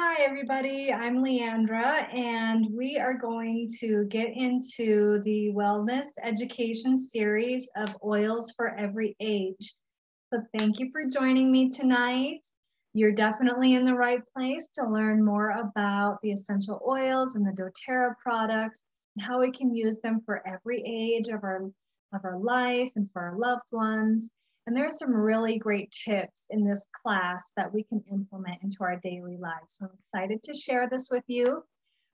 Hi, everybody. I'm Leandra, and we are going to get into the wellness education series of oils for every age. So thank you for joining me tonight. You're definitely in the right place to learn more about the essential oils and the doTERRA products and how we can use them for every age of our life and for our loved ones. And there's some really great tips in this class that we can implement into our daily lives. So I'm excited to share this with you.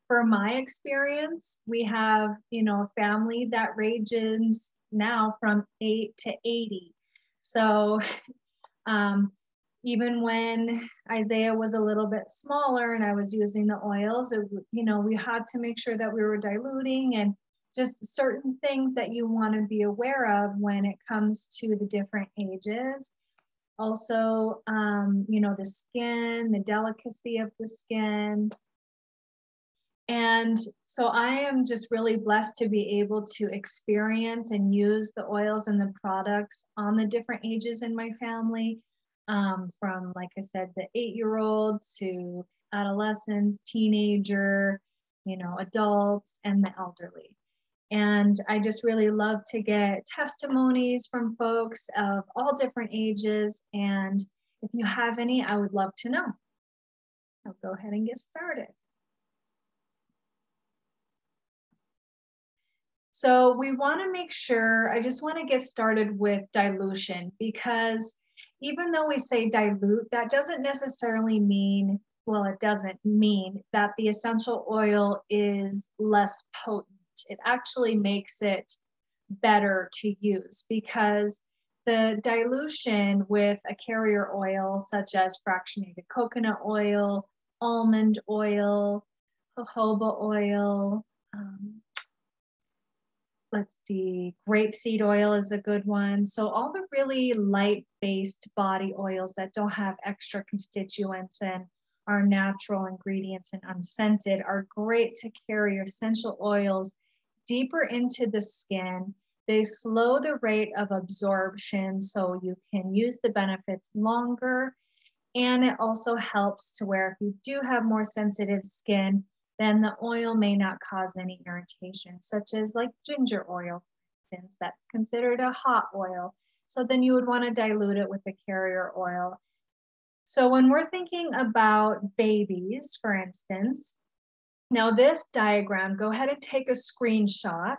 For my experience, we have, a family that ranges now from 8 to 80. So um, even when Isaiah was a little bit smaller and I was using the oils, we had to make sure that we were diluting and just certain things that you want to be aware of when it comes to the different ages. Also, the skin, the delicacy of the skin. And so I am just really blessed to be able to experience and use the oils and the products on the different ages in my family, from, like I said, the 8-year-old to adolescents, teenager, adults, and the elderly. And I just really love to get testimonies from folks of all different ages. And if you have any, I would love to know. I'll go ahead and get started. So we want to make sure, I just want to get started with dilution, because even though we say dilute, that doesn't necessarily mean, well, it doesn't mean that the essential oil is less potent. It actually makes it better to use, because the dilution with a carrier oil such as fractionated coconut oil, almond oil, jojoba oil, let's see, grapeseed oil is a good one. So all the really light-based body oils that don't have extra constituents and are natural ingredients and unscented are great to carry essential oils deeper into the skin. They slow the rate of absorption so you can use the benefits longer. And it also helps to where if you do have more sensitive skin, then the oil may not cause any irritation, such as like ginger oil, for instance, that's considered a hot oil. So then you would want to dilute it with a carrier oil. So when we're thinking about babies, for instance, now this diagram, go ahead and take a screenshot.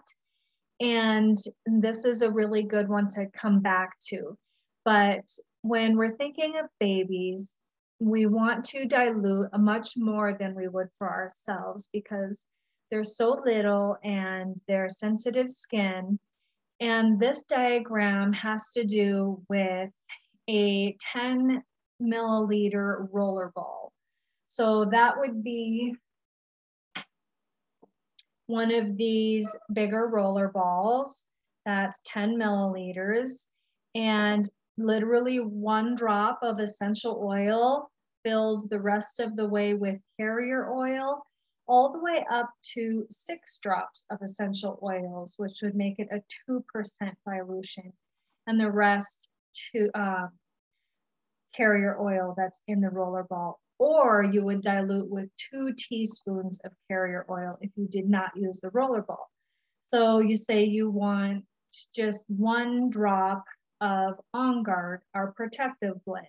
And this is a really good one to come back to. But when we're thinking of babies, we want to dilute much more than we would for ourselves, because they're so little and they're sensitive skin. And this diagram has to do with a 10 milliliter roller ball. So that would be one of these bigger roller balls that's 10 milliliters, and literally one drop of essential oil filled the rest of the way with carrier oil, all the way up to 6 drops of essential oils, which would make it a 2% dilution, and the rest to carrier oil that's in the roller ball. Or you would dilute with 2 teaspoons of carrier oil if you did not use the roller ball. So you say you want just 1 drop of On Guard, our protective blend.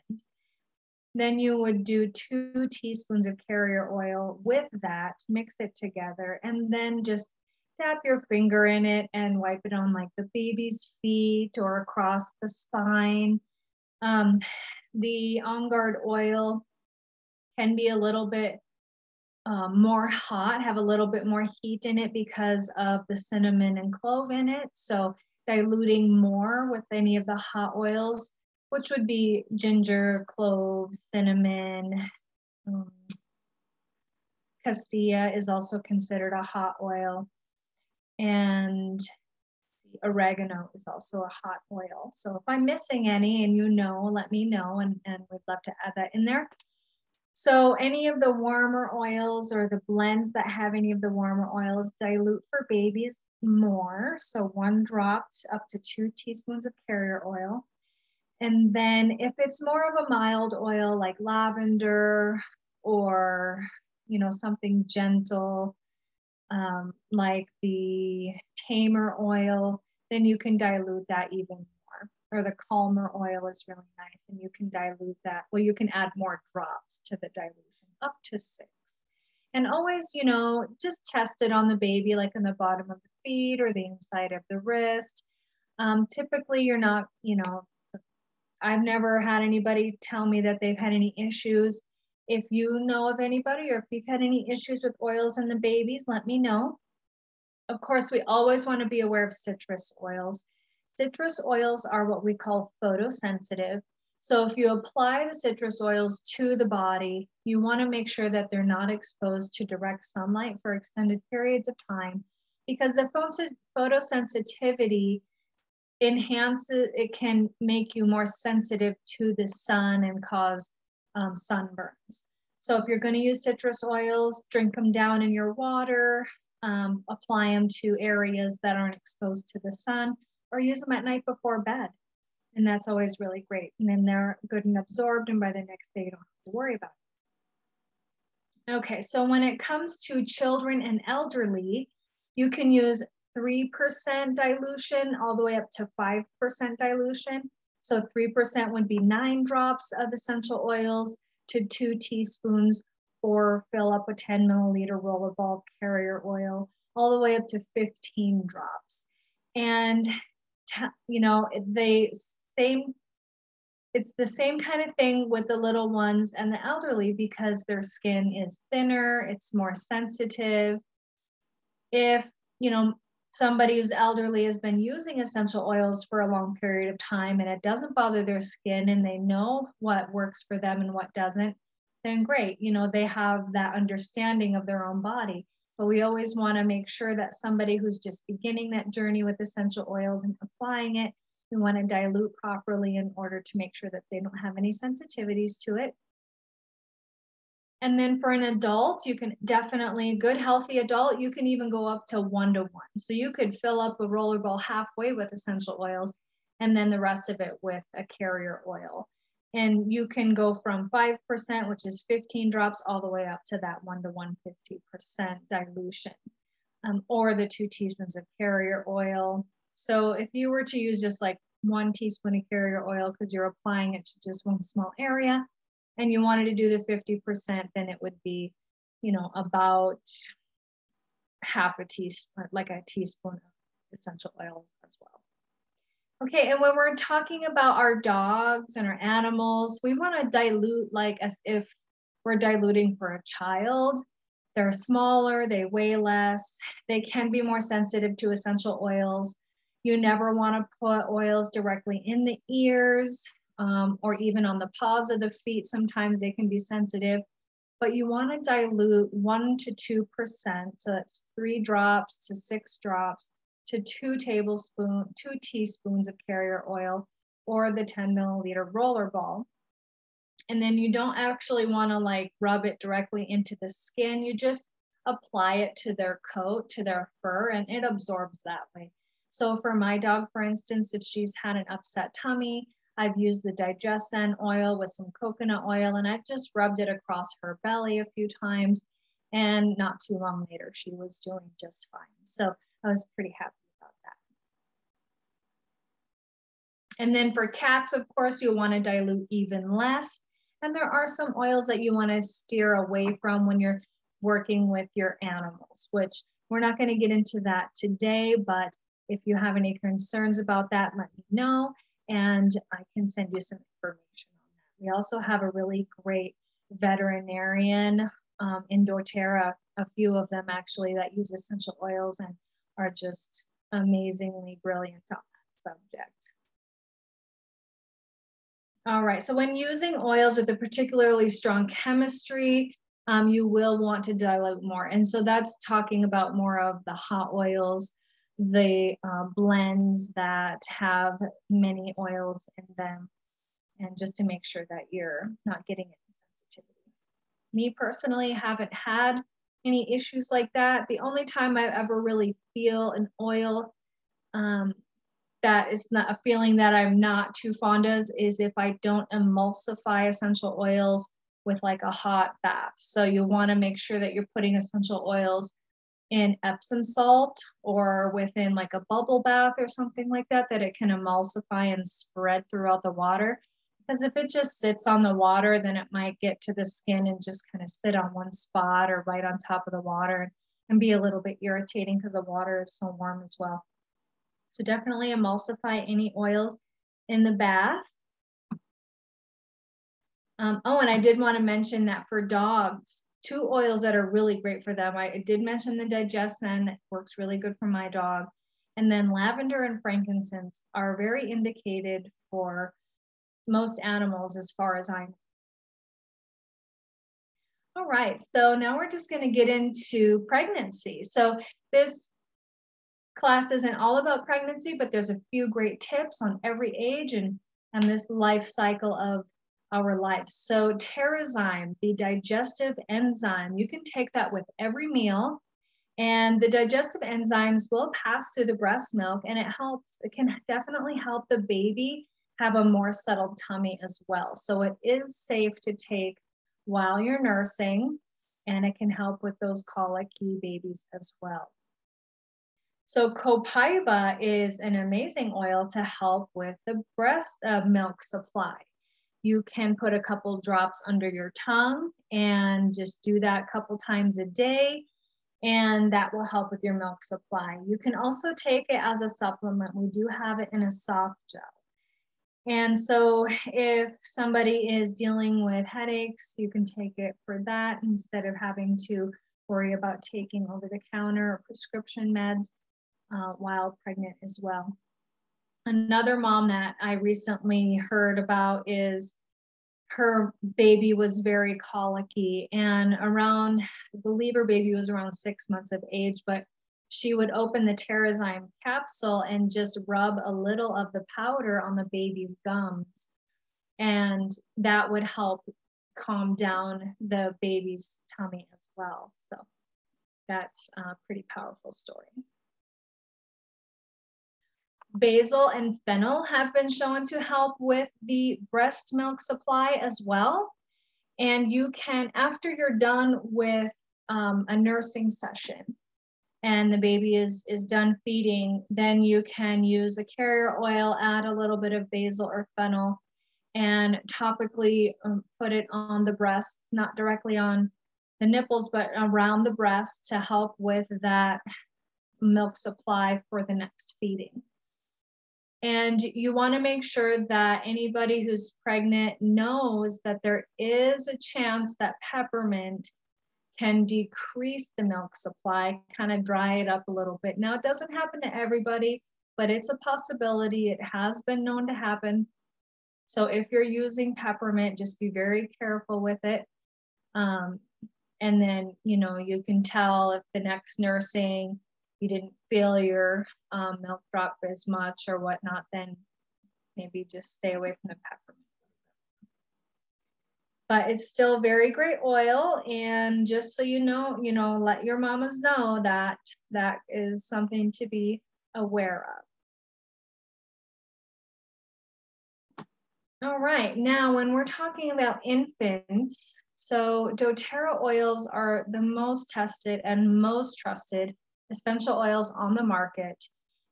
Then you would do 2 teaspoons of carrier oil with that, mix it together, and then just tap your finger in it and wipe it on like the baby's feet or across the spine. The On Guard oil can be a little bit more hot, have a little bit more heat in it because of the cinnamon and clove in it. So diluting more with any of the hot oils, which would be ginger, clove, cinnamon. Cassia is also considered a hot oil. And oregano is also a hot oil. So if I'm missing any and let me know, and we'd love to add that in there. So any of the warmer oils or the blends that have any of the warmer oils, dilute for babies more. So 1 drop up to 2 teaspoons of carrier oil. And then if it's more of a mild oil like lavender or, you know, something gentle, like the Tamer oil, then you can dilute that even more. Or the Calmer oil is really nice, and you can dilute that. Well, you can add more drops to the dilution, up to 6. And always, you know, just test it on the baby, like in the bottom of the feet or the inside of the wrist. Typically, you're not, you know, I've never had anybody tell me that they've had any issues. If you know of anybody or if you've had any issues with oils in the babies, let me know. Of course, we always want to be aware of citrus oils. Citrus oils are what we call photosensitive. So if you apply the citrus oils to the body, you want to make sure that they're not exposed to direct sunlight for extended periods of time, because the photosensitivity enhances, it can make you more sensitive to the sun and cause sunburns. So if you're going to use citrus oils, drink them down in your water, apply them to areas that aren't exposed to the sun, or use them at night before bed. And that's always really great. And then they're good and absorbed, and by the next day, you don't have to worry about it. Okay, so when it comes to children and elderly, you can use 3% dilution all the way up to 5% dilution. So 3% would be 9 drops of essential oils to 2 teaspoons, or fill up a 10 milliliter rollerball carrier oil, all the way up to 15 drops. And, you know, it's the same kind of thing with the little ones and the elderly, because their skin is thinner, it's more sensitive. If, you know, somebody who's elderly has been using essential oils for a long period of time and it doesn't bother their skin, and they know what works for them and what doesn't, then great. You know, they have that understanding of their own body. But we always want to make sure that somebody who's just beginning that journey with essential oils and applying it, we want to dilute properly in order to make sure that they don't have any sensitivities to it. And then for an adult, you can definitely, good healthy adult, you can even go up to 1-to-1. So you could fill up a rollerball halfway with essential oils, and then the rest of it with a carrier oil. And you can go from 5%, which is 15 drops, all the way up to that 1-to-1 50% dilution, or the 2 teaspoons of carrier oil. So if you were to use just like 1 teaspoon of carrier oil because you're applying it to just one small area, and you wanted to do the 50%, then it would be, you know, about half a teaspoon, like a teaspoon of essential oils as well. Okay, and when we're talking about our dogs and our animals, we want to dilute like as if we're diluting for a child. They're smaller, they weigh less, they can be more sensitive to essential oils. You never want to put oils directly in the ears, or even on the paws of the feet. Sometimes they can be sensitive, but you want to dilute 1 to 2%. So that's 3 drops to 6 drops to 2 teaspoons of carrier oil, or the 10 milliliter rollerball. And then you don't actually want to like rub it directly into the skin. You just apply it to their coat, to their fur, and it absorbs that way. So for my dog, for instance, if she's had an upset tummy, I've used the Digestin oil with some coconut oil, and I've just rubbed it across her belly a few times, and not too long later, she was doing just fine. So I was pretty happy about that. And then for cats, of course, you'll want to dilute even less. And there are some oils that you want to steer away from when you're working with your animals, which we're not going to get into that today, but if you have any concerns about that, let me know, and I can send you some information on that. We also have a really great veterinarian in doTERRA, a few of them actually, that use essential oils and are just amazingly brilliant on that subject. All right, so when using oils with a particularly strong chemistry, you will want to dilute more. And so that's talking about more of the hot oils, the blends that have many oils in them, and just to make sure that you're not getting any sensitivity. Me personally haven't had any issues like that. The only time I ever really feel an oil that is not a feeling that I'm not too fond of is if I don't emulsify essential oils with like a hot bath. So you want to make sure that you're putting essential oils in Epsom salt or within like a bubble bath or something like that, that it can emulsify and spread throughout the water. Because if it just sits on the water, then it might get to the skin and just kind of sit on one spot or right on top of the water and be a little bit irritating because the water is so warm as well. So definitely emulsify any oils in the bath. Oh, and I did want to mention that for dogs, 2 oils that are really great for them. I did mention the Digescen that works really good for my dog. And then lavender and frankincense are very indicated for most animals as far as I know. All right, so now we're just going to get into pregnancy. So this class isn't all about pregnancy, but there's a few great tips on every age and this life cycle of our life. So Terrazyme, the digestive enzyme, you can take that with every meal, and the digestive enzymes will pass through the breast milk, and it can definitely help the baby have a more settled tummy as well. So it is safe to take while you're nursing, and it can help with those colicky babies as well. So copaiba is an amazing oil to help with the breast milk supply. You can put a couple drops under your tongue and just do that a couple times a day, and that will help with your milk supply. You can also take it as a supplement. We do have it in a soft gel. And so if somebody is dealing with headaches, you can take it for that instead of having to worry about taking over-the-counter or prescription meds while pregnant as well. Another mom that I recently heard about is her baby was very colicky, and around, I believe her baby was around 6 months of age, but she would open the Terrazyme capsule and just rub a little of the powder on the baby's gums, and that would help calm down the baby's tummy as well. So that's a pretty powerful story. Basil and fennel have been shown to help with the breast milk supply as well. And you can, after you're done with a nursing session and the baby is done feeding, then you can use a carrier oil, add a little bit of basil or fennel, and topically put it on the breasts, not directly on the nipples, but around the breast to help with that milk supply for the next feeding. And you want to make sure that anybody who's pregnant knows that there is a chance that peppermint can decrease the milk supply, kind of dry it up a little bit. Now, it doesn't happen to everybody, but it's a possibility. It has been known to happen. So if you're using peppermint, just be very careful with it. And then, you can tell if the next nursing you didn't feel your milk drop as much or whatnot, then maybe just stay away from the peppermint. But it's still very great oil, and just so you know, let your mamas know that that is something to be aware of. All right, now when we're talking about infants, so doTERRA oils are the most tested and most trusted essential oils on the market,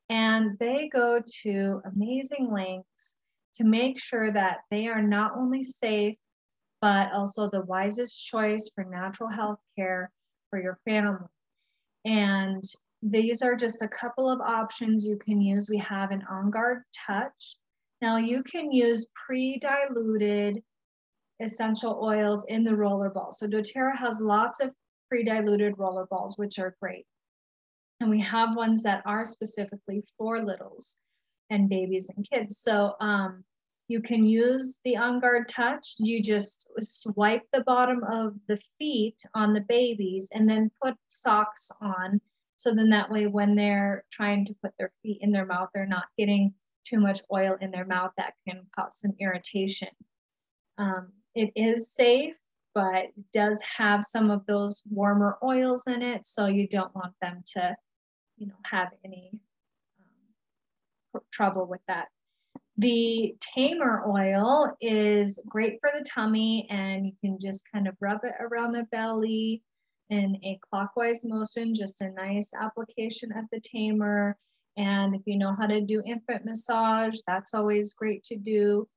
and they go to amazing lengths to make sure that they are not only safe, but also the wisest choice for natural health care for your family. And these are just a couple of options you can use. We have an On Guard Touch. Now you can use pre-diluted essential oils in the roller ball. So doTERRA has lots of pre-diluted roller balls, which are great. And we have ones that are specifically for littles and babies and kids. So you can use the On Guard Touch. You just swipe the bottom of the feet on the babies and then put socks on. So then that way when they're trying to put their feet in their mouth, they're not getting too much oil in their mouth that can cause some irritation. It is safe, but it does have some of those warmer oils in it. So you don't want them to have any trouble with that. The Tamer oil is great for the tummy, and you can just kind of rub it around the belly in a clockwise motion, just a nice application at the Tamer. And if you know how to do infant massage, that's always great to do.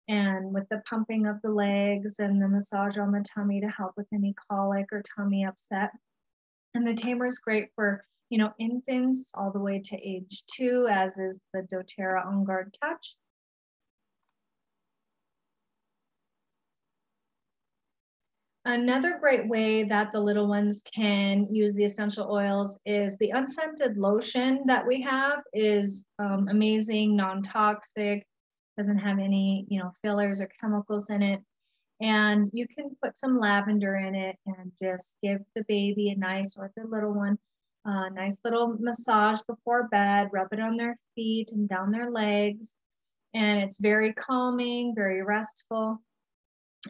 And with the pumping of the legs and the massage on the tummy to help with any colic or tummy upset. And the Tamer is great for, infants all the way to age 2, as is the doTERRA On Guard Touch. Another great way that the little ones can use the essential oils is the unscented lotion that we have is amazing, non-toxic, doesn't have any, fillers or chemicals in it. And you can put some lavender in it and just give the baby a nice, or the little one, a nice little massage before bed, rub it on their feet and down their legs. And it's very calming, very restful.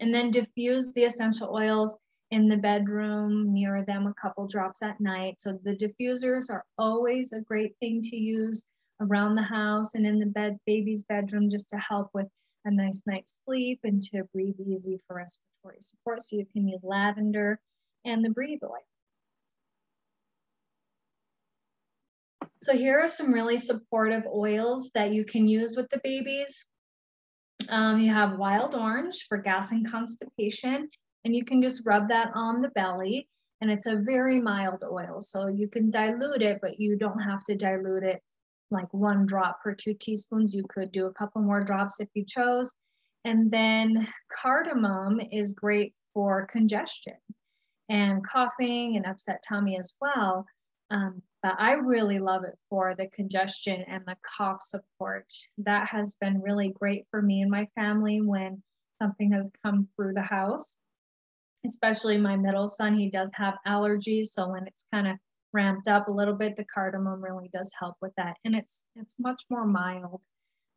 And then diffuse the essential oils in the bedroom, near them a couple drops at night. So the diffusers are always a great thing to use around the house and in the baby's bedroom, just to help with a nice night's sleep and to breathe easy for respiratory support. So you can use lavender and the Breathe oil. So here are some really supportive oils that you can use with the babies. You have wild orange for gas and constipation, and you can just rub that on the belly, and it's a very mild oil. So you can dilute it, but you don't have to dilute it like 1 drop per 2 teaspoons. You could do a couple more drops if you chose. And then cardamom is great for congestion and coughing and upset tummy as well. But I really love it for the congestion and the cough support. That has been really great for me and my family when something has come through the house, especially my middle son. He does have allergies. So when it's kind of ramped up a little bit, the cardamom really does help with that. And it's much more mild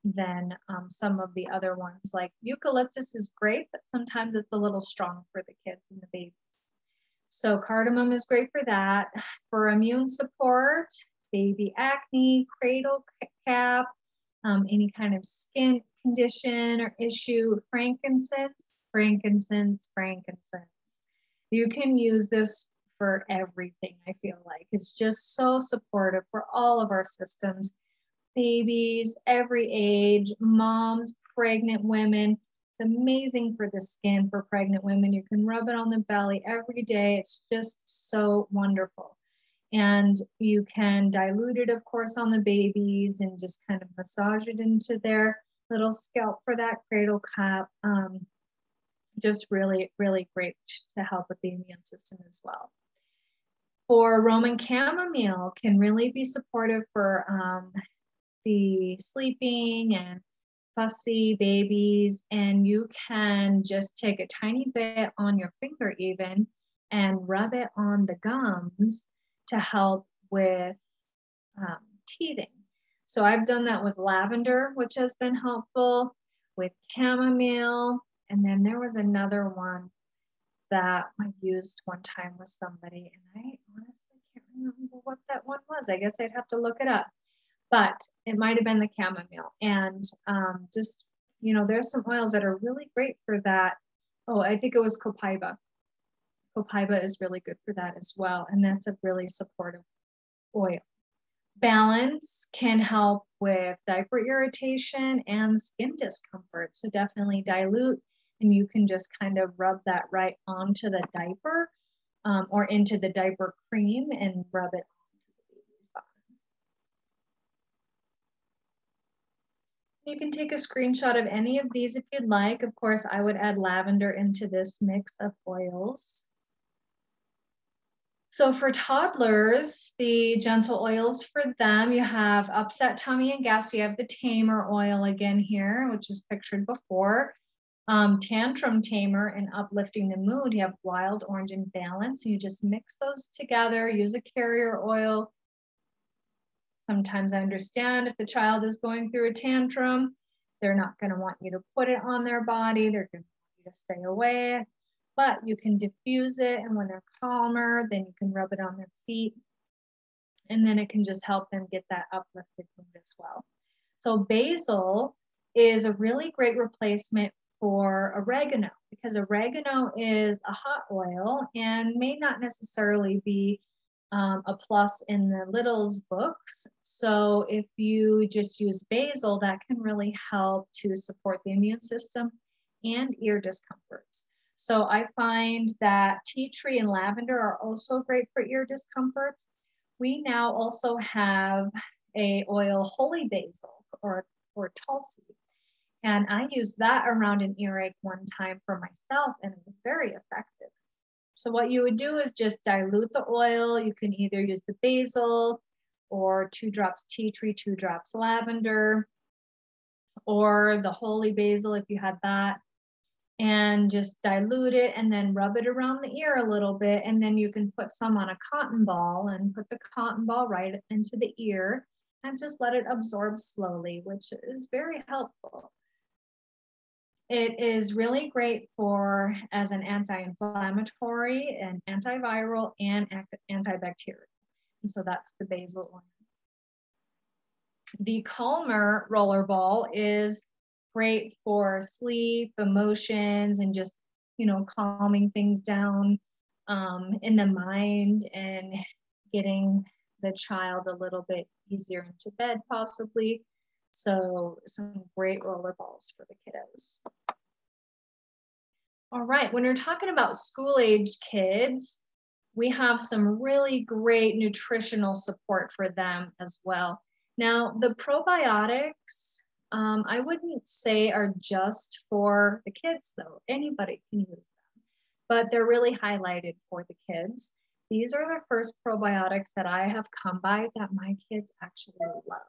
than some of the other ones. Like eucalyptus is great, but sometimes it's a little strong for the kids and the babies. So cardamom is great for that. For immune support, baby acne, cradle cap, any kind of skin condition or issue, frankincense. You can use this for everything, I feel like. It's just so supportive for all of our systems. Babies, every age, moms, pregnant women. It's amazing for the skin for pregnant women. You can rub it on the belly every day. It's just so wonderful. And you can dilute it, of course, on the babies and just kind of massage it into their little scalp for that cradle cap. Just really, really great to help with the immune system as well. For Roman chamomile can really be supportive for the sleeping and fussy babies, and you can just take a tiny bit on your finger even and rub it on the gums to help with teething. So I've done that with lavender, which has been helpful, with chamomile, and then there was another one that I used one time with somebody, and I honestly can't remember what that one was. I guess I'd have to look it up. But it might have been the chamomile. And just, there's some oils that are really great for that. Oh, I think it was copaiba. Copaiba is really good for that as well. And that's a really supportive oil. Balance can help with diaper irritation and skin discomfort. So definitely dilute, and you can just kind of rub that right onto the diaper or into the diaper cream and rub it. You can take a screenshot of any of these if you'd like. Of course, I would add lavender into this mix of oils. So for toddlers, the gentle oils for them, you have upset tummy and gas. You have the Tamer oil again here, which was pictured before. Tantrum tamer and uplifting the mood. You have wild orange and balance. You just mix those together, use a carrier oil. Sometimes I understand if the child is going through a tantrum, they're not going to want you to put it on their body. They're going to want you to stay away, but you can diffuse it. And when they're calmer, then you can rub it on their feet. And then it can just help them get that uplifted mood as well. So basil is a really great replacement for oregano, because oregano is a hot oil and may not necessarily be a plus in the Little's books. So if you just use basil, that can really help to support the immune system and ear discomforts. So I find that tea tree and lavender are also great for ear discomforts. We now also have a oil holy basil or tulsi. And I used that around an earache one time for myself, and it was very effective. So what you would do is just dilute the oil. You can either use the basil or 2 drops tea tree, 2 drops lavender, or the holy basil if you had that, and just dilute it and then rub it around the ear a little bit. And then you can put some on a cotton ball and put the cotton ball right into the ear and just let it absorb slowly, which is very helpful. It is really great for as an anti-inflammatory and antiviral and antibacterial. And so that's the basil oil. The Calmer roller ball is great for sleep, emotions, and just, you know, calming things down in the mind and getting the child a little bit easier into bed possibly. So some great roller balls for the kiddos. All right, when you're talking about school-age kids, we have some really great nutritional support for them as well. Now, the probiotics, I wouldn't say are just for the kids though. Anybody can use them, but they're really highlighted for the kids. These are the first probiotics that I have come by that my kids actually love.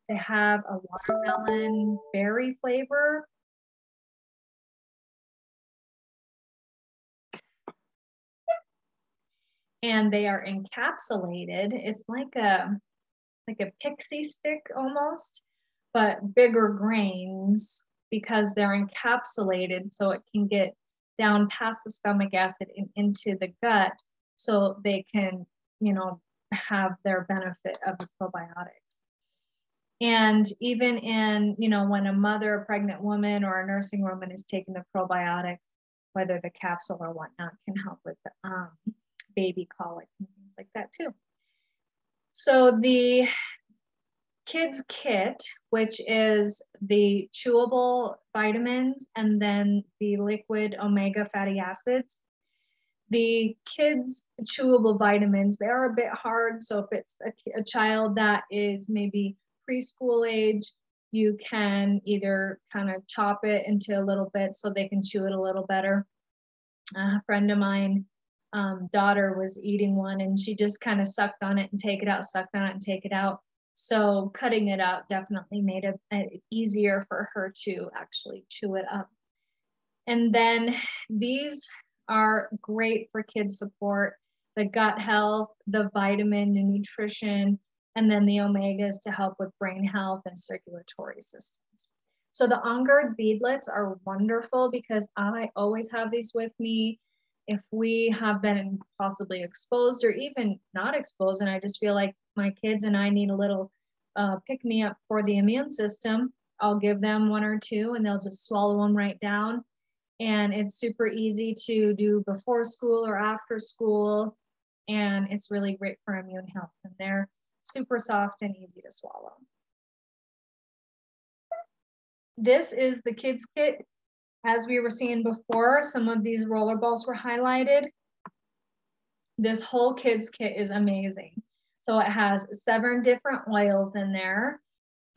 They have a watermelon berry flavor. And they are encapsulated. It's like a pixie stick almost, but bigger grains because they're encapsulated so it can get down past the stomach acid and into the gut so they can, you know, have their benefit of the probiotics. And even in, you know, when a mother, a pregnant woman, or a nursing woman is taking the probiotics, whether the capsule or whatnot, can help with baby colic and things like that too. So the kids kit, which is the chewable vitamins and then the liquid omega fatty acids. The kids chewable vitamins, they are a bit hard. So if it's a child that is maybe preschool age, you can either kind of chop it into a little bit so they can chew it a little better. A friend of mine, daughter was eating one and she just kind of sucked on it and take it out, sucked on it and take it out. So cutting it out definitely made it easier for her to actually chew it up. And then these are great for kids support, the gut health, the vitamin, the nutrition, and then the omegas to help with brain health and circulatory systems. So the On Guard beadlets are wonderful because I always have these with me. If we have been possibly exposed or even not exposed, and I just feel like my kids and I need a little pick-me-up for the immune system, I'll give them 1 or 2 and they'll just swallow them right down. And it's super easy to do before school or after school. And it's really great for immune health. And they're super soft and easy to swallow. This is the kids kit. As we were seeing before, some of these roller balls were highlighted. This whole kids kit is amazing. So it has 7 different oils in there,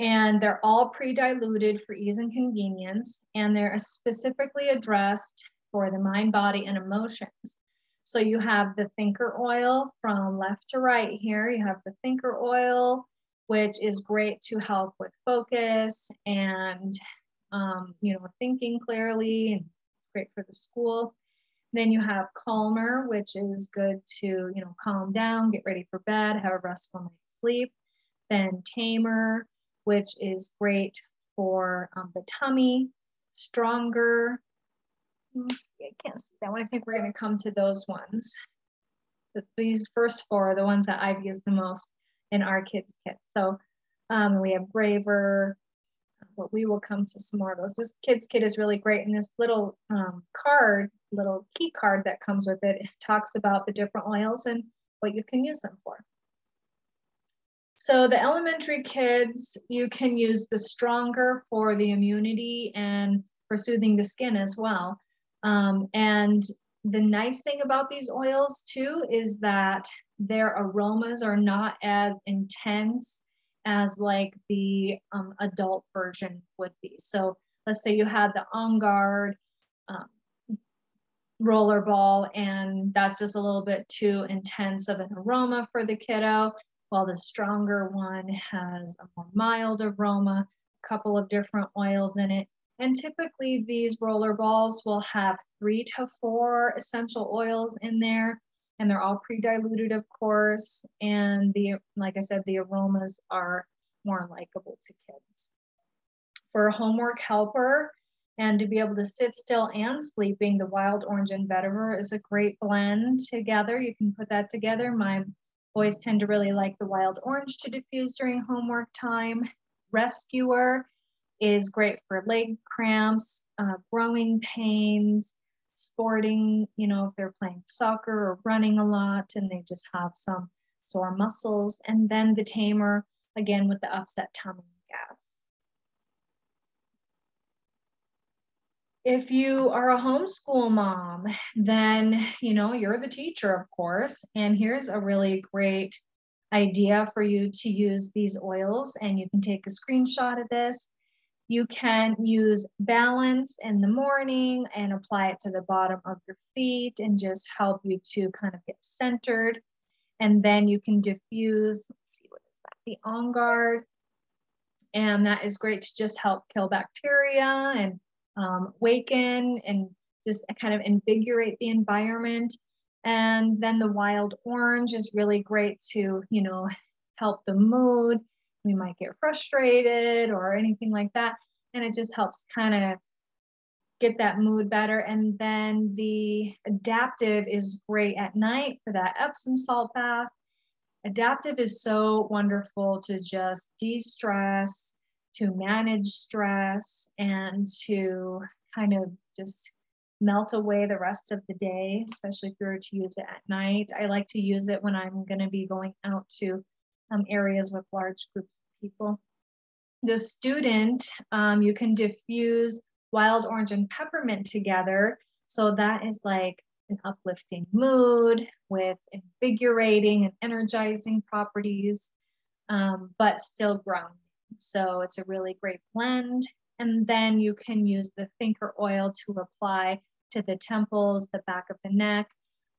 and they're all pre-diluted for ease and convenience, and they're specifically addressed for the mind, body, and emotions. So you have the thinker oil from left to right here. You have the thinker oil, which is great to help with focus and you know, thinking clearly, and it's great for the school. Then you have Calmer, which is good to, you know, calm down, get ready for bed, have a restful night's sleep. Then Tamer, which is great for the tummy. Stronger. I can't see that one. I think we're going to come to those ones. These first 4 are the ones that I've used the most in our kids' kit. So we have Braver, but we will come to some more of those. This kids kit is really great. And this little card, little key card that comes with it, talks about the different oils and what you can use them for. So the elementary kids, you can use the Stronger for the immunity and for soothing the skin as well. And the nice thing about these oils too is that their aromas are not as intense as like the adult version would be. So let's say you had the On Guard Rollerball, and that's just a little bit too intense of an aroma for the kiddo, while the Stronger one has a more mild aroma, a couple of different oils in it. And typically these roller balls will have 3 to 4 essential oils in there, and they're all pre-diluted, of course. And like I said, the aromas are more likable to kids. For a homework helper and to be able to sit still and sleeping, the Wild Orange and Vetiver is a great blend together. You can put that together. My boys tend to really like the Wild Orange to diffuse during homework time. Rescuer is great for leg cramps, growing pains, sporting, you know, if they're playing soccer or running a lot and they just have some sore muscles. And then the Tamer, again, with the upset tummy gas. If you are a homeschool mom, then, you know, you're the teacher, of course, and here's a really great idea for you to use these oils, and you can take a screenshot of this. You can use Balance in the morning and apply it to the bottom of your feet and just help you to kind of get centered. And then you can diffuse, let's see, what is that? The On Guard. And that is great to just help kill bacteria and waken and just kind of invigorate the environment. And then the Wild Orange is really great to, you know, help the mood. We might get frustrated or anything like that. And it just helps kind of get that mood better. And then the Adaptive is great at night for that Epsom salt bath. Adaptive is so wonderful to just de-stress, to manage stress, and to kind of just melt away the rest of the day, especially if you were to use it at night. I like to use it when I'm going to be going out to areas with large groups of people. The Student, you can diffuse Wild Orange and Peppermint together. So that is like an uplifting mood with invigorating and energizing properties, but still grounding. So it's a really great blend. And then you can use the Thinker oil to apply to the temples, the back of the neck,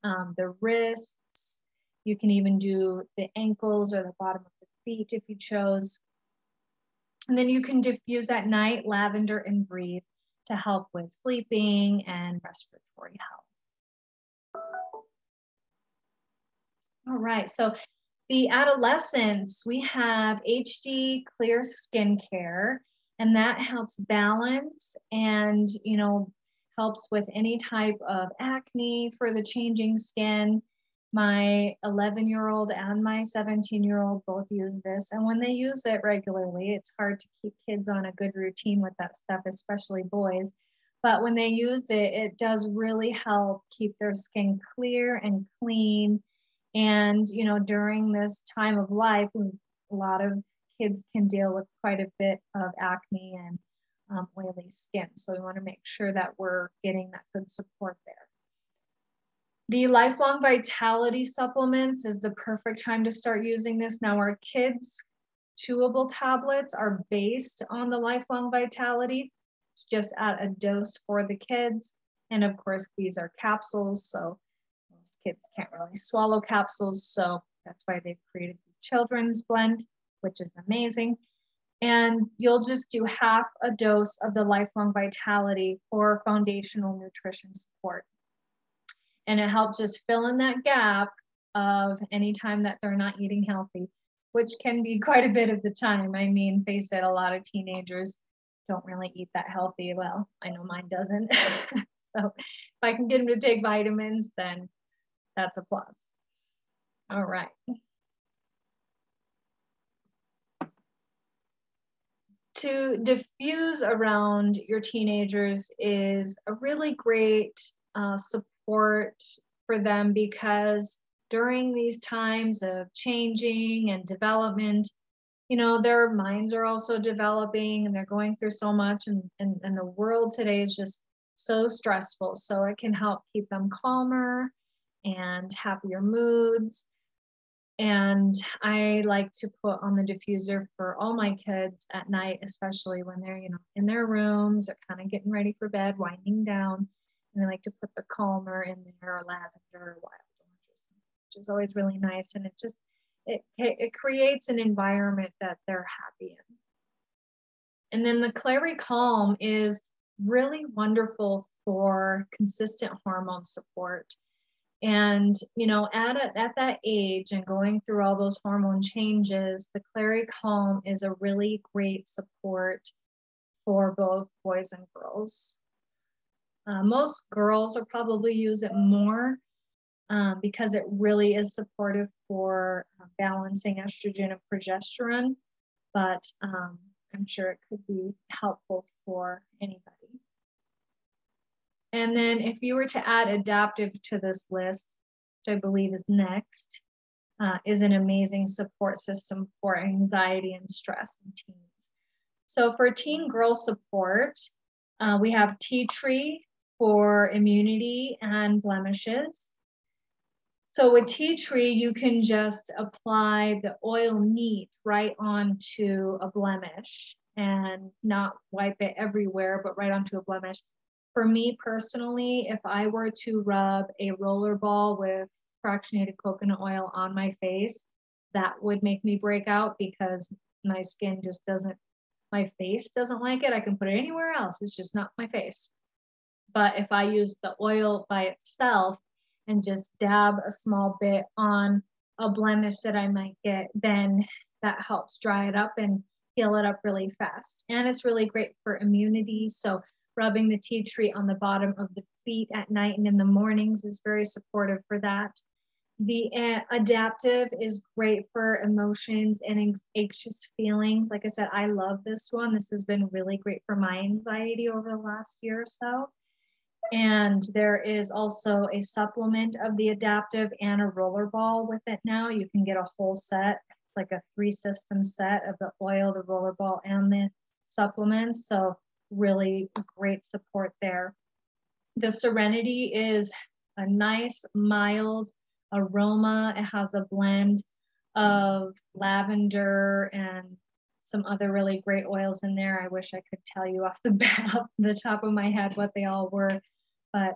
the wrists. You can even do the ankles or the bottom of the feet if you chose. And then you can diffuse at night Lavender and Breathe to help with sleeping and respiratory health. All right, so the adolescents, we have HD Clear Skincare, and that helps balance and, you know, helps with any type of acne for the changing skin. My 11-year-old and my 17-year-old both use this, and when they use it regularly, it's hard to keep kids on a good routine with that stuff, especially boys. But when they use it, it does really help keep their skin clear and clean. And, you know, during this time of life, a lot of kids can deal with quite a bit of acne and oily skin. So we want to make sure that we're getting that good support there. The Lifelong Vitality supplements is the perfect time to start using this. Now, our kids' chewable tablets are based on the Lifelong Vitality. It's just at a dose for the kids. And of course, these are capsules, so most kids can't really swallow capsules. So that's why they've created the children's blend, which is amazing. And you'll just do half a dose of the Lifelong Vitality for foundational nutrition support. And it helps just fill in that gap of any time that they're not eating healthy, which can be quite a bit of the time. I mean, face it, a lot of teenagers don't really eat that healthy. Well, I know mine doesn't. So if I can get them to take vitamins, then that's a plus. All right. to diffuse around your teenagers is a really great support for them, because during these times of changing and development, you know, their minds are also developing and they're going through so much, and the world today is just so stressful. So it can help keep them calmer and happier moods. And I like to put on the diffuser for all my kids at night, especially when they're, you know, in their rooms or kind of getting ready for bed, winding down. And I like to put the calmer in there, or lavender or wild orange, which is always really nice. And it creates an environment that they're happy in. And then the Clary Calm is really wonderful for consistent hormone support. And, you know, at that age and going through all those hormone changes, the Clary Calm is a really great support for both boys and girls. Most girls will probably use it more because it really is supportive for balancing estrogen and progesterone, but I'm sure it could be helpful for anybody. And then if you were to add adaptive to this list, which I believe is next, is an amazing support system for anxiety and stress in teens. So for teen girl support, we have tea tree for immunity and blemishes. So with tea tree, you can just apply the oil neat right onto a blemish and not wipe it everywhere, but right onto a blemish. For me personally, if I were to rub a roller ball with fractionated coconut oil on my face, that would make me break out, because my skin just doesn't, my face doesn't like it. I can put it anywhere else, it's just not my face. But if I use the oil by itself and just dab a small bit on a blemish that I might get, then that helps dry it up and heal it up really fast. And it's really great for immunity. So rubbing the tea tree on the bottom of the feet at night and in the mornings is very supportive for that. The adaptive is great for emotions and anxious feelings. Like I said, I love this one. This has been really great for my anxiety over the last year or so. And there is also a supplement of the adaptive and a roller ball with it now. You can get a whole set. It's like a 3-system set of the oil, the roller ball, and the supplements. So really great support there. The Serenity is a nice, mild aroma. It has a blend of lavender and some other really great oils in there. I wish I could tell you off the top of my head what they all were. But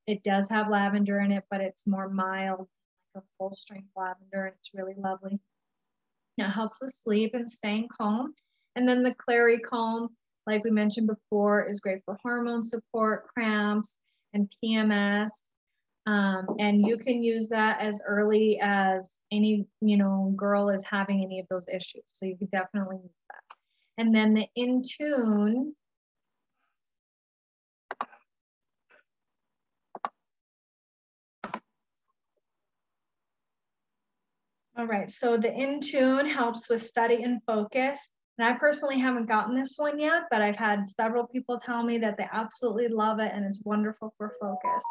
it does have lavender in it, but it's more mild, like a full strength lavender, and it's really lovely. Now, it helps with sleep and staying calm. And then the Clary Calm, like we mentioned before, is great for hormone support, cramps, and PMS. And you can use that as early as any, you know, girl is having any of those issues. So you could definitely use that. And then the InTune. All right, so the InTune helps with study and focus. And I personally haven't gotten this one yet, but I've had several people tell me that they absolutely love it and it's wonderful for focus.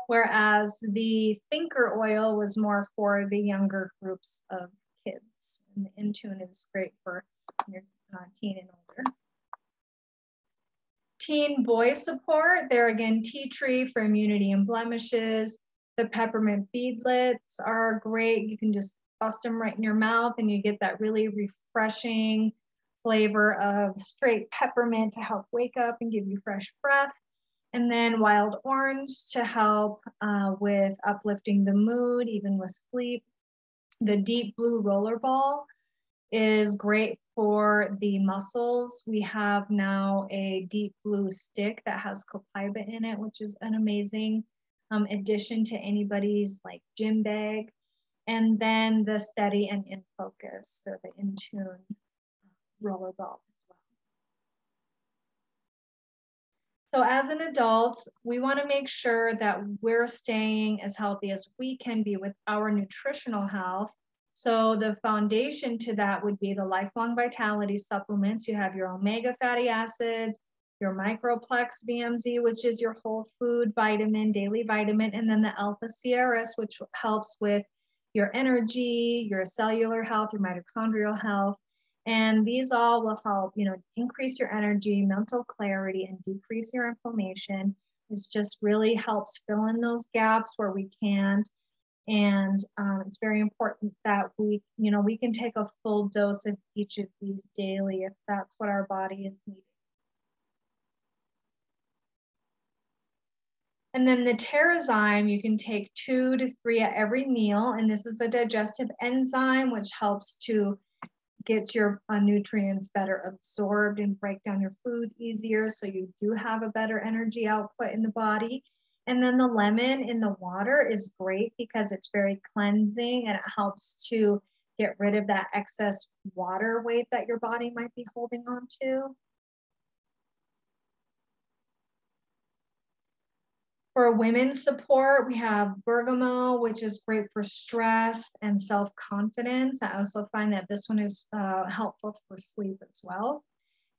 Whereas the Thinker oil was more for the younger groups of kids. And the InTune is great for your teen and older. Teen boy support, there again, tea tree for immunity and blemishes. The peppermint beadlets are great. You can just bust them right in your mouth and you get that really refreshing flavor of straight peppermint to help wake up and give you fresh breath. And then wild orange to help with uplifting the mood, even with sleep. The deep blue roller ball is great for the muscles. We have now a deep blue stick that has copaiba in it, which is an amazing addition to anybody's like gym bag. And then the steady and in focus, so the InTune roller ball as well. So as an adult, we want to make sure that we're staying as healthy as we can be with our nutritional health. So the foundation to that would be the Lifelong Vitality supplements. You have your omega fatty acids, your Microplex VMZ, which is your whole food vitamin, daily vitamin, and then the Alpha CRS, which helps with your energy, your cellular health, your mitochondrial health. And these all will help, increase your energy, mental clarity, and decrease your inflammation. This just really helps fill in those gaps where we can't. And it's very important that we can take a full dose of each of these daily if that's what our body is needing. And then the Terrazyme, you can take 2 to 3 at every meal. And this is a digestive enzyme, which helps to get your nutrients better absorbed and break down your food easier. So you do have a better energy output in the body. And then the lemon in the water is great because it's very cleansing and it helps to get rid of that excess water weight that your body might be holding on to. For women's support, we have bergamot, which is great for stress and self-confidence. I also find that this one is helpful for sleep as well.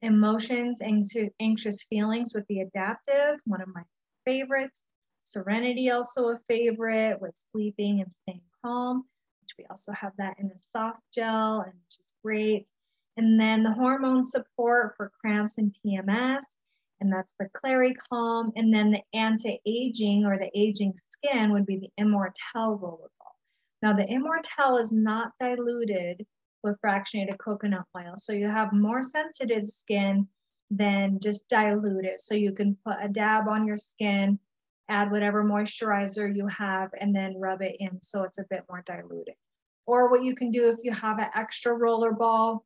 Emotions, anxious feelings with the adaptive, one of my favorites. Serenity, also a favorite with sleeping and staying calm, which we also have that in a soft gel, and which is great. And then the hormone support for cramps and PMS, and that's the Clary Calm. And then the anti-aging or the aging skin would be the Immortelle Rollerball. Now the Immortelle is not diluted with fractionated coconut oil, so you have more sensitive skin than just dilute it. So you can put a dab on your skin, add whatever moisturizer you have, and then rub it in so it's a bit more diluted. Or what you can do if you have an extra roller ball,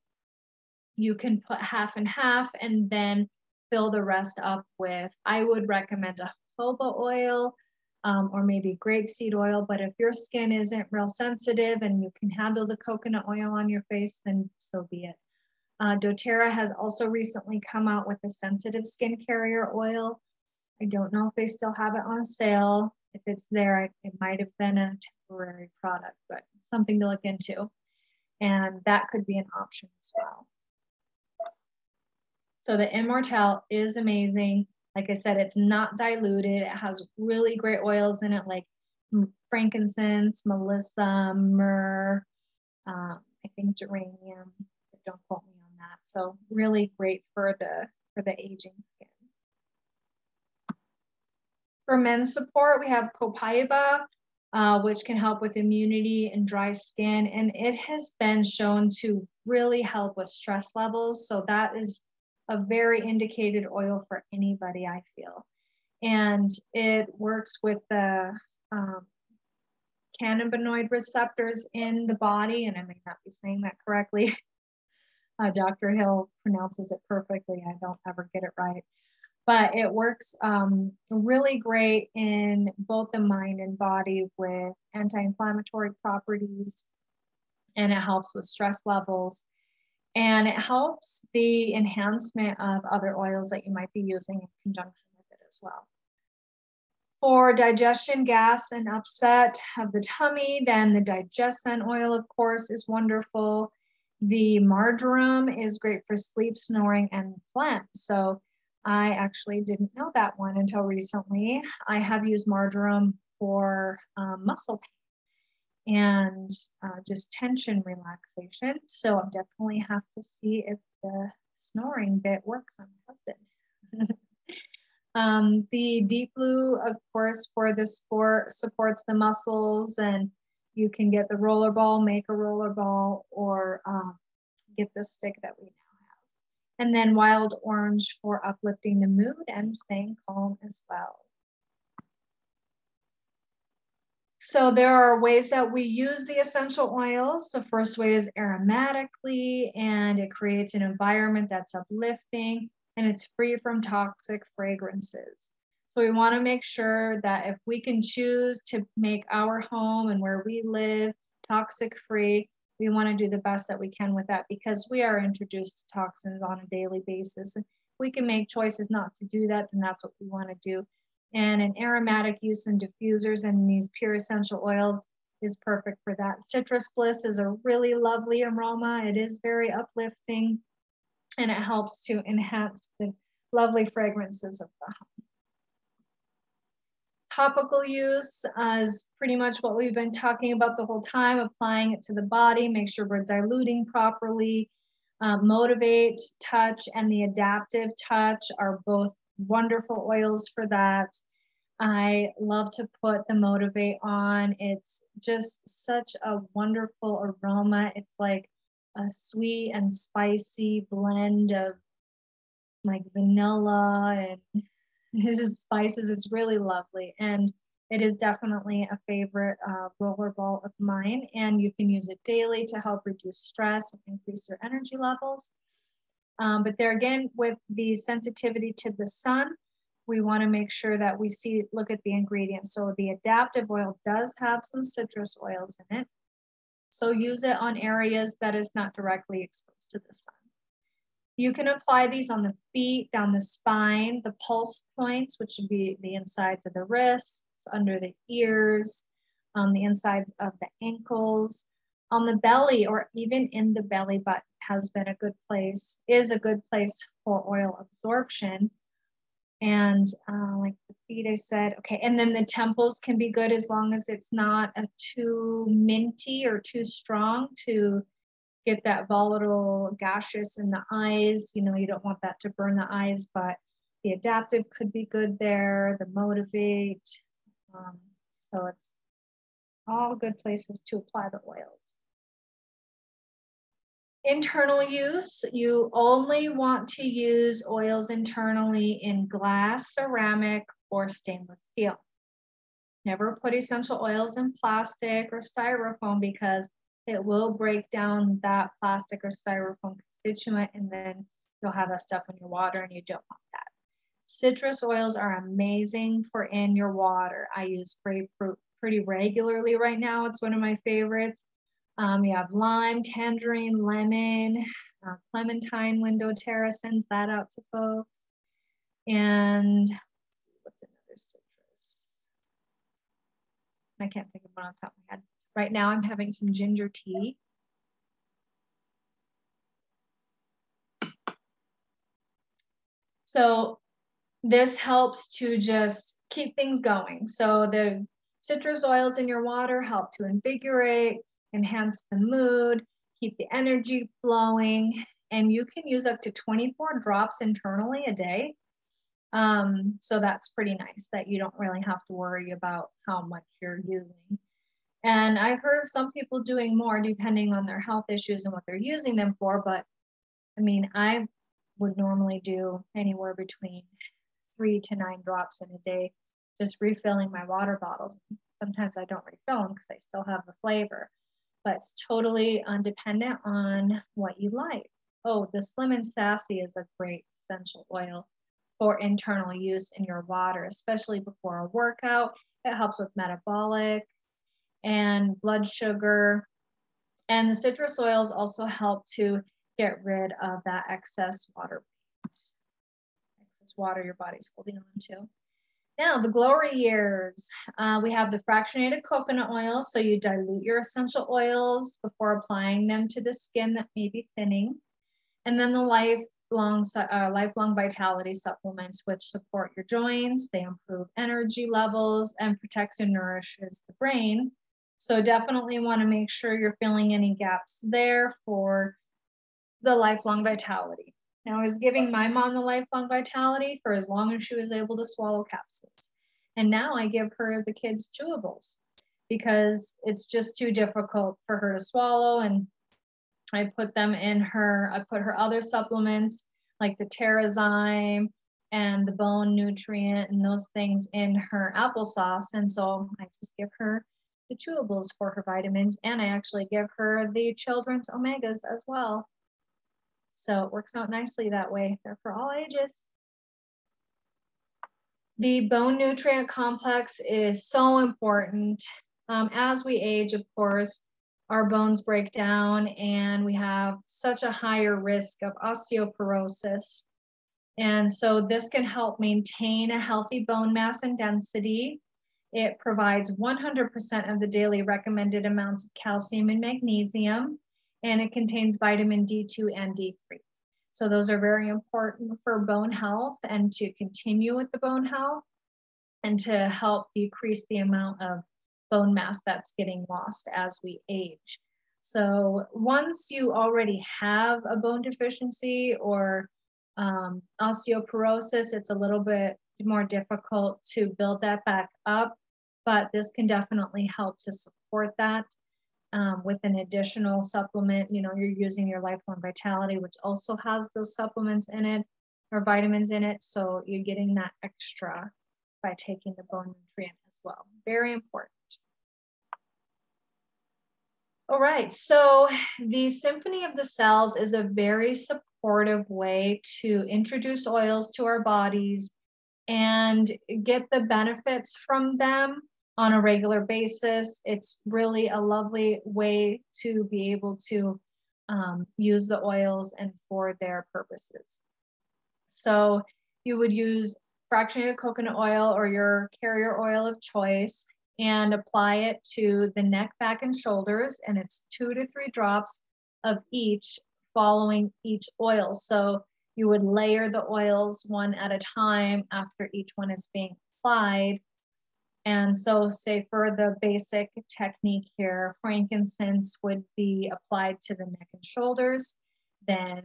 you can put half and half and then fill the rest up with, I would recommend a jojoba oil or maybe grapeseed oil. But if your skin isn't real sensitive and you can handle the coconut oil on your face, then so be it. doTERRA has also recently come out with a sensitive skin carrier oil. I don't know if they still have it on sale. If it's there, it might have been a temporary product, but something to look into. And that could be an option as well. So the Immortelle is amazing. Like I said, it's not diluted. It has really great oils in it, like frankincense, melissa, myrrh, I think geranium. Don't quote me on that. So really great for the aging skin. For men's support, we have copaiba, which can help with immunity and dry skin. And it has been shown to really help with stress levels. So that is a very indicated oil for anybody, I feel. And it works with the cannabinoid receptors in the body. And I may not be saying that correctly. Dr. Hill pronounces it perfectly. I don't ever get it right. But it works really great in both the mind and body with anti-inflammatory properties, and it helps with stress levels, and it helps the enhancement of other oils that you might be using in conjunction with it as well. For digestion, gas, and upset of the tummy, then the Digescent oil, of course, is wonderful. The marjoram is great for sleep, snoring, and phlegm. So I actually didn't know that one until recently. I have used marjoram for muscle pain and just tension relaxation. So I definitely have to see if the snoring bit works on my husband. The Deep Blue, of course, for the sport supports the muscles, and you can get the roller ball, make a roller ball, or get the stick that we now have. And then Wild Orange for uplifting the mood and staying calm as well. So there are ways that we use the essential oils. The first way is aromatically, and it creates an environment that's uplifting, and it's free from toxic fragrances. So we want to make sure that if we can choose to make our home and where we live toxic free, we want to do the best that we can with that, because we are introduced to toxins on a daily basis. And if we can make choices not to do that, then that's what we want to do. And an aromatic use in diffusers and these pure essential oils is perfect for that. Citrus Bliss is a really lovely aroma. It is very uplifting, and it helps to enhance the lovely fragrances of the home. Topical use is pretty much what we've been talking about the whole time, applying it to the body, make sure we're diluting properly. Motivate Touch and the Adaptive Touch are both wonderful oils for that. I love to put the Motivate on. It's just such a wonderful aroma. It's like a sweet and spicy blend of like vanilla and spices. It's really lovely. And it is definitely a favorite roller ball of mine. And you can use it daily to help reduce stress and increase your energy levels. But there again, with the sensitivity to the sun, we want to make sure that we look at the ingredients. So the adaptive oil does have some citrus oils in it. So use it on areas that is not directly exposed to the sun. You can apply these on the feet, down the spine, the pulse points, which would be the insides of the wrists, under the ears, on the insides of the ankles, on the belly, or even in the belly button is a good place for oil absorption. And like the feet, I said, okay. And then the temples can be good as long as it's not too minty or too strong to get that volatile gaseous in the eyes. You know, you don't want that to burn the eyes, but the adaptive could be good there, the Motivate. So it's all good places to apply the oils. Internal use, you only want to use oils internally in glass, ceramic, or stainless steel. Never put essential oils in plastic or styrofoam because it will break down that plastic or styrofoam constituent, and then you'll have that stuff in your water, and you don't want that. Citrus oils are amazing for in your water. I use grapefruit pretty regularly right now. It's one of my favorites. You have lime, tangerine, lemon, clementine. Window Terra sends that out to folks. And what's another citrus? I can't think of one on top of my head. Right now I'm having some ginger tea. So this helps to just keep things going. So the citrus oils in your water help to invigorate, enhance the mood, keep the energy flowing, and you can use up to 24 drops internally a day. So that's pretty nice that you don't really have to worry about how much you're using. And I've heard of some people doing more depending on their health issues and what they're using them for, but I mean, I would normally do anywhere between 3 to 9 drops in a day, just refilling my water bottles. Sometimes I don't refill them because I still have the flavor, but it's totally dependent on what you like. Oh, the Slim and Sassy is a great essential oil for internal use in your water, especially before a workout. It helps with metabolic and blood sugar. And the citrus oils also help to get rid of that excess water your body's holding on to. Now, the glory years, we have the fractionated coconut oil. So you dilute your essential oils before applying them to the skin that may be thinning. And then the lifelong vitality supplements, which support your joints, they improve energy levels, and protects and nourishes the brain. So definitely want to make sure you're filling any gaps there for the lifelong vitality. Now, I was giving my mom the lifelong vitality for as long as she was able to swallow capsules. And now I give her the kids chewables because it's just too difficult for her to swallow. And I put them in I put her other supplements like the Terrazyme and the bone nutrient and those things in her applesauce. And so I just give her the chewables for her vitamins, and I actually give her the children's omegas as well. So it works out nicely that way. They're for all ages. The bone nutrient complex is so important. As we age, of course, our bones break down and we have such a higher risk of osteoporosis. And so this can help maintain a healthy bone mass and density. It provides 100% of the daily recommended amounts of calcium and magnesium, and it contains vitamin D2 and D3. So those are very important for bone health and to continue with the bone health and to help decrease the amount of bone mass that's getting lost as we age. So once you already have a bone deficiency or osteoporosis, it's a little bit more difficult to build that back up, but this can definitely help to support that with an additional supplement. You know, you're using your Lifelong Vitality, which also has those supplements in it or vitamins in it. So you're getting that extra by taking the bone nutrient as well. Very important. All right, so the Symphony of the Cells is a very supportive way to introduce oils to our bodies and get the benefits from them on a regular basis. It's really a lovely way to be able to use the oils and for their purposes. So you would use fractionated coconut oil or your carrier oil of choice and apply it to the neck, back, and shoulders. And it's 2 to 3 drops of each following each oil. So you would layer the oils one at a time after each one is being applied. And so say for the basic technique here, frankincense would be applied to the neck and shoulders. Then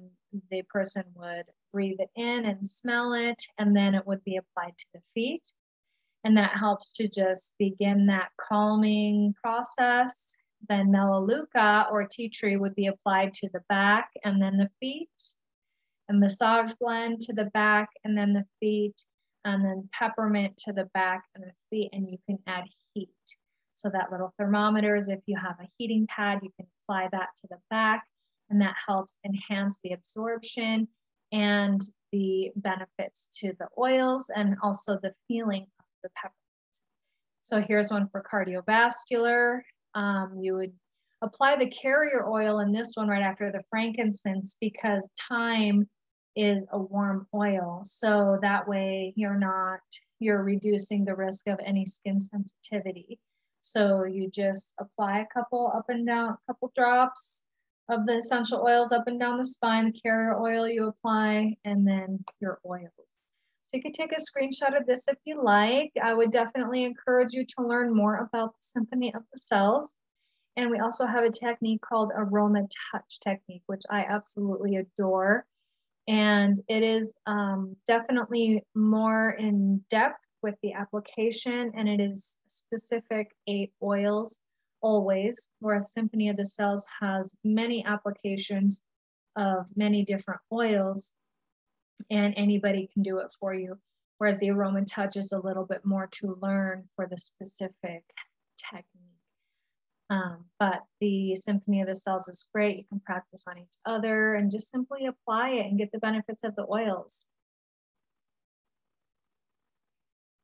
the person would breathe it in and smell it, and then it would be applied to the feet. And that helps to just begin that calming process. Then Melaleuca or tea tree would be applied to the back and then the feet. A massage blend to the back and then the feet. And then peppermint to the back and the feet. And you can add heat. So that little thermometers, if you have a heating pad, you can apply that to the back. And that helps enhance the absorption and the benefits to the oils and also the feeling of the peppermint. So here's one for cardiovascular. You would apply the carrier oil in this one right after the frankincense because thyme is a warm oil. So that way you're reducing the risk of any skin sensitivity. So you just apply a couple drops of the essential oils up and down the spine, the carrier oil you apply, and then your oils. So you can take a screenshot of this if you like. I would definitely encourage you to learn more about the Symphony of the Cells. And we also have a technique called Aroma Touch technique, which I absolutely adore. And it is definitely more in depth with the application, and it is specific 8 oils always, whereas Symphony of the Cells has many applications of many different oils, and anybody can do it for you. Whereas the Aroma Touch is a little bit more to learn for the specific technique. But the Symphony of the Cells is great. You can practice on each other and just simply apply it and get the benefits of the oils.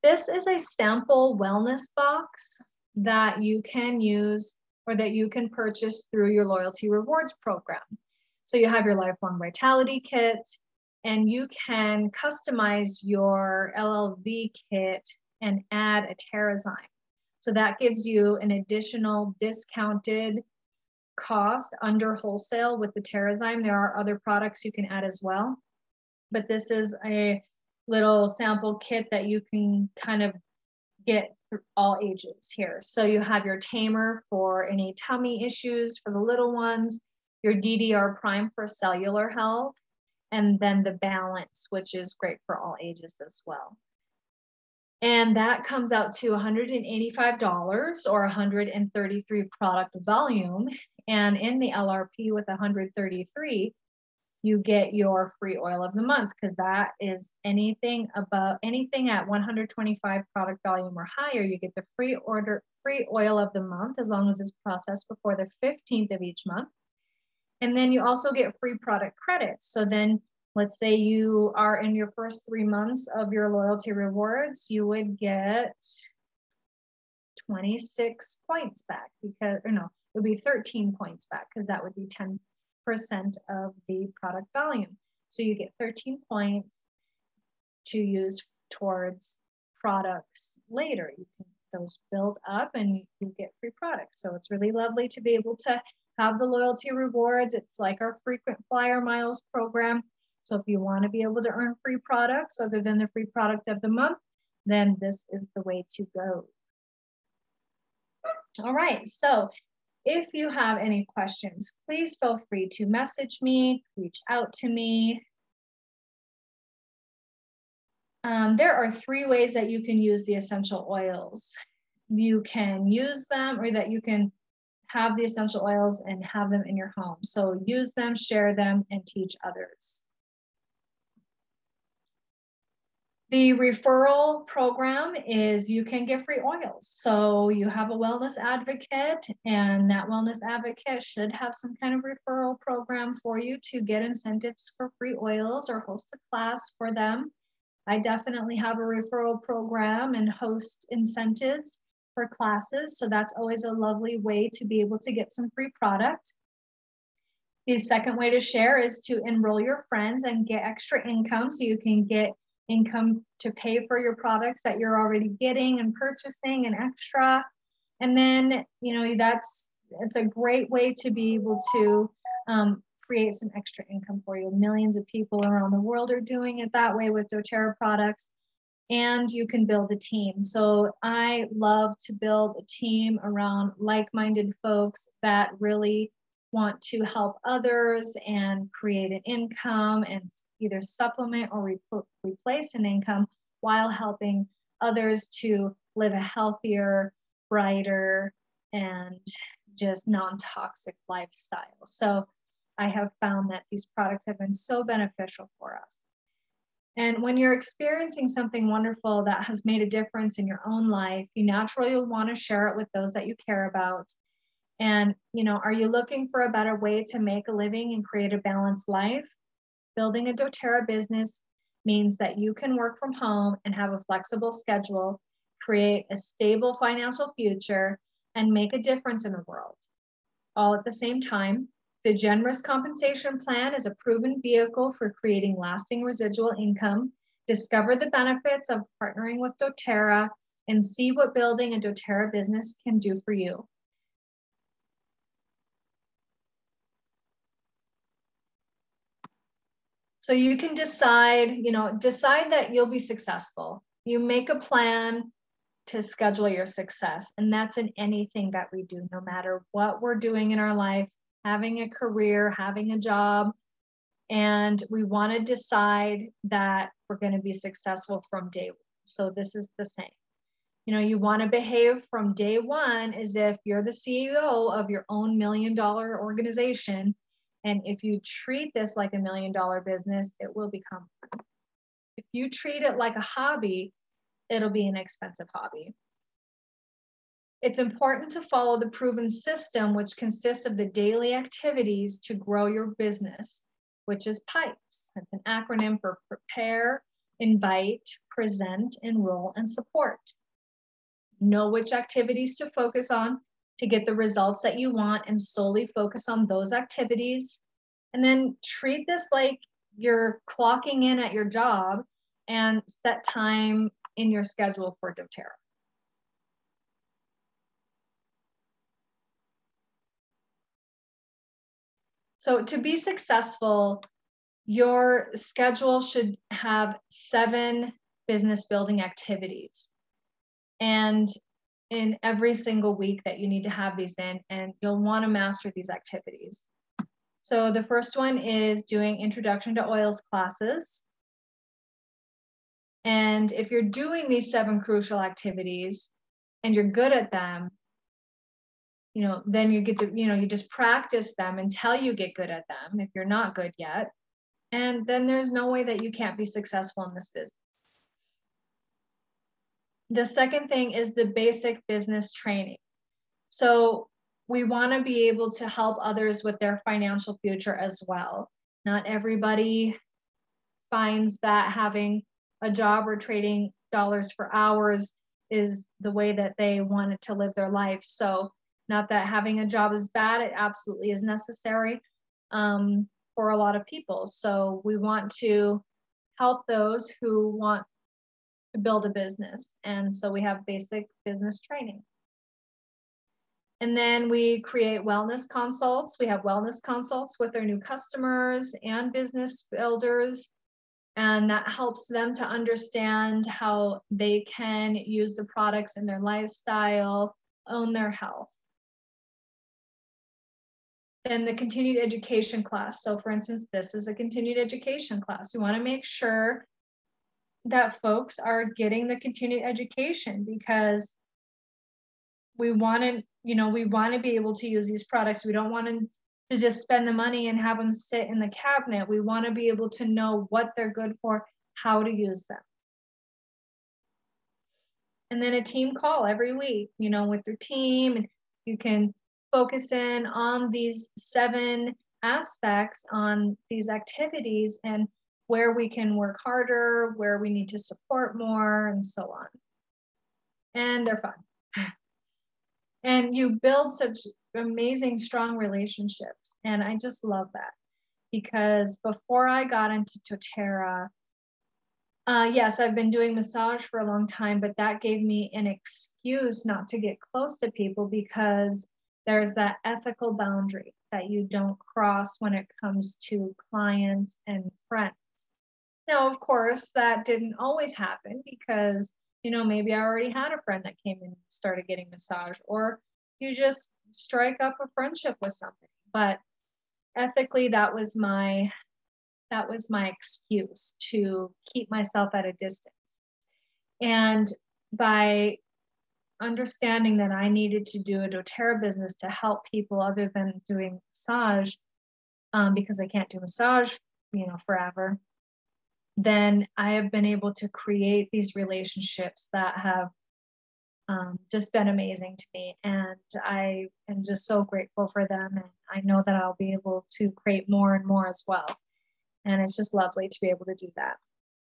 This is a sample wellness box that you can use or that you can purchase through your loyalty rewards program. So you have your Lifelong Vitality kit, and you can customize your LLV kit and add a Terrazyme. So that gives you an additional discounted cost under wholesale with the Terrazyme. There are other products you can add as well, but this is a little sample kit that you can kind of get through all ages here. So you have your Tamer for any tummy issues for the little ones, your DDR Prime for cellular health, and then the Balance, which is great for all ages as well. And that comes out to $185 or 133 product volume. And in the LRP with 133, you get your free oil of the month, because that is anything at 125 product volume or higher, you get the free oil of the month as long as it's processed before the 15th of each month. And then you also get free product credits. So then let's say you are in your first 3 months of your loyalty rewards, you would get 26 points back it would be 13 points back because that would be 10% of the product volume. So you get 13 points to use towards products later. You can those build up and you get free products. So it's really lovely to be able to have the loyalty rewards. It's like our frequent flyer miles program. So if you want to be able to earn free products other than the free product of the month, then this is the way to go. All right, so if you have any questions, please feel free to message me, reach out to me. There are 3 ways that you can use the essential oils. You can use them, or that you can have the essential oils and have them in your home. So use them, share them, and teach others. The referral program is you can get free oils. So you have a wellness advocate, and that wellness advocate should have some kind of referral program for you to get incentives for free oils or host a class for them. I definitely have a referral program and host incentives for classes. So that's always a lovely way to be able to get some free product. The second way to share is to enroll your friends and get extra income, so you can get income to pay for your products that you're already getting and purchasing and extra. And then, it's a great way to be able to create some extra income for you. Millions of people around the world are doing it that way with doTERRA products, and you can build a team. So I love to build a team around like-minded folks that really want to help others and create an income and either supplement or replace an income while helping others to live a healthier, brighter, and just non-toxic lifestyle. So I have found that these products have been so beneficial for us. And when you're experiencing something wonderful that has made a difference in your own life, you naturally will want to share it with those that you care about. And, are you looking for a better way to make a living and create a balanced life? Building a doTERRA business means that you can work from home and have a flexible schedule, create a stable financial future, and make a difference in the world, all at the same time. The Generous Compensation Plan is a proven vehicle for creating lasting residual income. Discover the benefits of partnering with doTERRA and see what building a doTERRA business can do for you. So you can decide that you'll be successful. You make a plan to schedule your success. And that's in anything that we do, no matter what we're doing in our life, having a career, having a job. And we want to decide that we're going to be successful from day one. So this is the same. You want to behave from day one as if you're the CEO of your own $1 million organization. And if you treat this like $1 million business, it will become fun. If you treat it like a hobby, it'll be an expensive hobby. It's important to follow the proven system, which consists of the daily activities to grow your business, which is PIPES. That's an acronym for prepare, invite, present, enroll, and support. Know which activities to focus on to get the results that you want and solely focus on those activities. And then treat this like you're clocking in at your job and set time in your schedule for doTERRA. So to be successful, your schedule should have 7 business building activities. And in every single week that you need to have these in, and you'll want to master these activities. So the first one is doing Introduction to Oils classes. And if you're doing these 7 crucial activities and you're good at them, then you get to, you just practice them until you get good at them if you're not good yet. And then there's no way that you can't be successful in this business. The second thing is the basic business training. So we want to be able to help others with their financial future as well. Not everybody finds that having a job or trading dollars for hours is the way that they wanted to live their life. So not that having a job is bad, it absolutely is necessary for a lot of people. So we want to help those who want to build a business. And so we have basic business training. And then we create wellness consults. We have wellness consults with our new customers and business builders. And that helps them to understand how they can use the products in their lifestyle, own their health. Then the continued education class. So for instance, this is a continued education class. We want to make sure that folks are getting the continued education, because we want to, we want to be able to use these products. We don't want to just spend the money and have them sit in the cabinet. We want to be able to know what they're good for, how to use them. And then a team call every week, with your team, and you can focus in on these 7 aspects, on these activities, and where we can work harder, where we need to support more, and so on. And they're fun. And you build such amazing, strong relationships. And I just love that, because before I got into doTERRA, yes, I've been doing massage for a long time, but that gave me an excuse not to get close to people, because there's that ethical boundary that you don't cross when it comes to clients and friends. Now, of course, that didn't always happen, because, maybe I already had a friend that came in and started getting massage, or you just strike up a friendship with somebody. But ethically, that was my excuse to keep myself at a distance. And by understanding that I needed to do a doTERRA business to help people other than doing massage, because I can't do massage, forever, then I have been able to create these relationships that have just been amazing to me. And I am just so grateful for them. And I know that I'll be able to create more and more as well. And it's just lovely to be able to do that.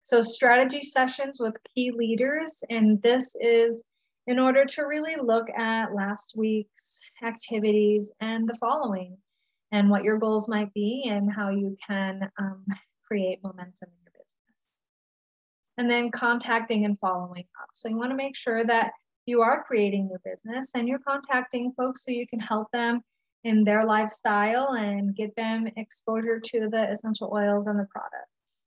So strategy sessions with key leaders. And this is in order to really look at last week's activities and the following, and what your goals might be, and how you can create momentum in your business. And then contacting and following up. So you want to make sure that you are creating your business and you're contacting folks so you can help them in their lifestyle and get them exposure to the essential oils and the products.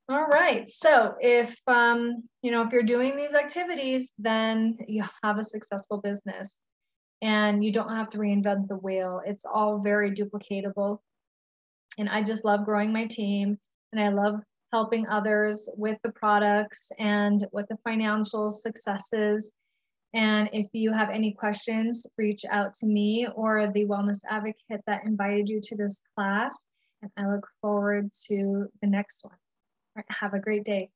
All right, so if if you're doing these activities, then you have a successful business and you don't have to reinvent the wheel. It's all very duplicatable. And I just love growing my team, and I love helping others with the products and with the financial successes. And if you have any questions, reach out to me or the wellness advocate that invited you to this class. And I look forward to the next one. All right, have a great day.